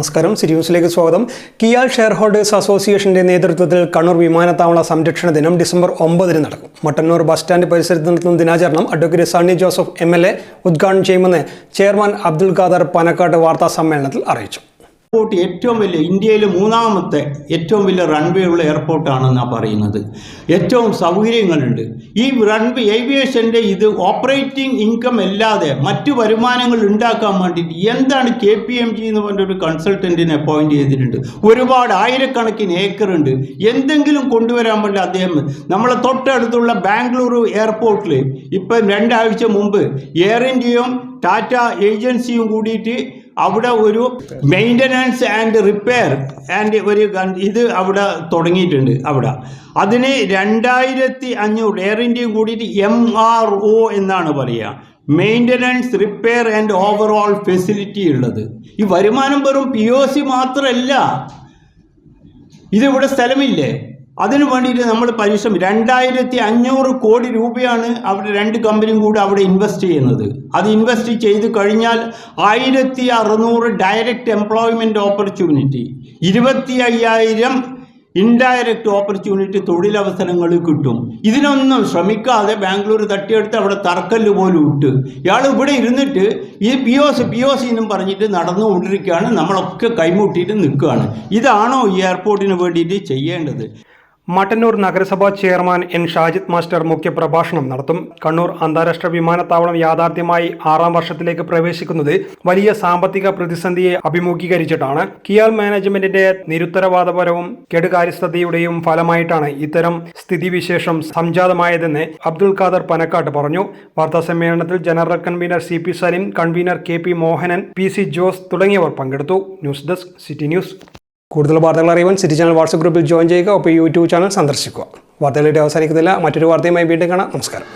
നമസ്കാരം. സിരിയൂസിലേക്ക് സ്വാഗതം. കിയാൽ share holders അസോസിയേഷന്റെ നേതൃത്വത്തിൽ കണ്ണൂർ വിമാനത്താവള സംരക്ഷണ ദിനം ഡിസംബർ 9 നടക്കും. മട്ടന്നൂർ ബസ് സ്റ്റാൻഡ് പരിസരത്ത് നടത്തുന്ന ദിനാചരണം അഡ്വക്കേറ്റ് സണ്ണി ജോസഫ് MLA ഉദ്ഘാടനം ചെയ്യുമെന്ന് ചെയർമാൻ അബ്ദുൽ ഖാദർ പനക്കാട്ട് വാർത്താ സമ്മേളനത്തിൽ അറിയിച്ചു. എയർപോർട്ട് ഏറ്റവും വലിയ ഇന്ത്യയിലെ മൂന്നാമത്തെ ഏറ്റവും വലിയ റൺവേ ഉള്ള എയർപോർട്ടാണെന്നാണ് പറയുന്നത്. ഏറ്റവും സൗകര്യങ്ങളുണ്ട്. ഈ റൺവേ ഏവിയേഷൻ്റെ ഇത് ഓപ്പറേറ്റിംഗ് ഇൻകം അല്ലാതെ മറ്റു വരുമാനങ്ങൾ ഉണ്ടാക്കാൻ വേണ്ടിയിട്ട് എന്താണ് KPMG എന്ന് പറഞ്ഞൊരു കൺസൾട്ടൻറ്റിനെ അപ്പോയിൻറ്റ് ചെയ്തിട്ടുണ്ട്. ഒരുപാട് ആയിരക്കണക്കിന് ഏക്കറുണ്ട്. എന്തെങ്കിലും കൊണ്ടുവരാൻ വേണ്ടി അദ്ദേഹം നമ്മളെ തൊട്ടടുത്തുള്ള ബാംഗ്ലൂർ എയർപോർട്ടിൽ ഇപ്പം 2 ആഴ്ച മുമ്പ് എയർ ഇന്ത്യയും ടാറ്റ ഏജൻസിയും കൂടിയിട്ട് അവിടെ ഒരു മെയിൻ്റനൻസ് ആൻഡ് റിപ്പയർ ആൻഡ് ഒരു ഇത് അവിടെ തുടങ്ങിയിട്ടുണ്ട്. അവിടെ അതിന് 2500 എയർ ഇന്ത്യയും കൂടിയിട്ട് MRO എന്നാണ് പറയുക, maintenance repair and overall facility ഉള്ളത്. ഈ വരുമാനം വെറും POC മാത്രമല്ല, ഇതിവിടെ സ്ഥലമില്ലേ, അതിനു വേണ്ടിയിട്ട് നമ്മൾ പരിശ്രമം 2500 കോടി രൂപയാണ് അവിടെ 2 കമ്പനിയും കൂടി അവിടെ ഇൻവെസ്റ്റ് ചെയ്യുന്നത്. അത് ഇൻവെസ്റ്റ് ചെയ്ത് കഴിഞ്ഞാൽ 1600 direct employment opportunity, 25000 indirect opportunity തൊഴിലവസരങ്ങൾ കിട്ടും. ഇതിനൊന്നും ശ്രമിക്കാതെ ബാംഗ്ലൂർ തട്ടിയെടുത്ത് അവിടെ തറക്കല്ല് പോലും ഇട്ട് ഇയാൾ ഇവിടെ ഇരുന്നിട്ട് ഈ POC എന്നും പറഞ്ഞിട്ട് നടന്നുകൊണ്ടിരിക്കുകയാണ്. നമ്മളൊക്കെ കൈമുട്ടിയിട്ട് നിൽക്കുകയാണ്. ഇതാണോ ഈ എയർപോർട്ടിന് വേണ്ടിയിട്ട് ചെയ്യേണ്ടത്? മട്ടന്നൂർ നഗരസഭാ ചെയർമാൻ N. ഷാജിദ് മാസ്റ്റർ മുഖ്യപ്രഭാഷണം നടത്തും. കണ്ണൂർ അന്താരാഷ്ട്ര വിമാനത്താവളം യാഥാർത്ഥ്യമായി 6ാം വർഷത്തിലേക്ക് പ്രവേശിക്കുന്നത് വലിയ സാമ്പത്തിക പ്രതിസന്ധിയെ അഭിമുഖീകരിച്ചിട്ടാണ്. കിയാൽ മാനേജ്മെന്റിന്റെ നിരുത്തരവാദപരവും കെടുകാര്യസ്ഥതയുടെയും ഫലമായിട്ടാണ് ഇത്തരം സ്ഥിതിവിശേഷം സംജാതമായതെന്ന് അബ്ദുൽ ഖാദർ പനക്കാട്ട് പറഞ്ഞു. വാർത്താ സമ്മേളനത്തിൽ general convener CP Salim, convener KP Mohanan, PC Jose തുടങ്ങിയവർ പങ്കെടുത്തു. News desk city news. കൂടുതൽ വാർത്തകൾ അറിയാൻ സിറ്റി ചാനൽ വാട്സ്ആപ്പ് ഗ്രൂപ്പിൽ ജോയിൻ ചെയ്യുക. ഒപ്പം YouTube ചാനൽ സന്ദർശിക്കുക. വാർത്തകളുടെ അവസാനിക്കുന്നില്ല. മറ്റൊരു വാർത്തയുമായി വീണ്ടും കാണാം. നമസ്കാരം.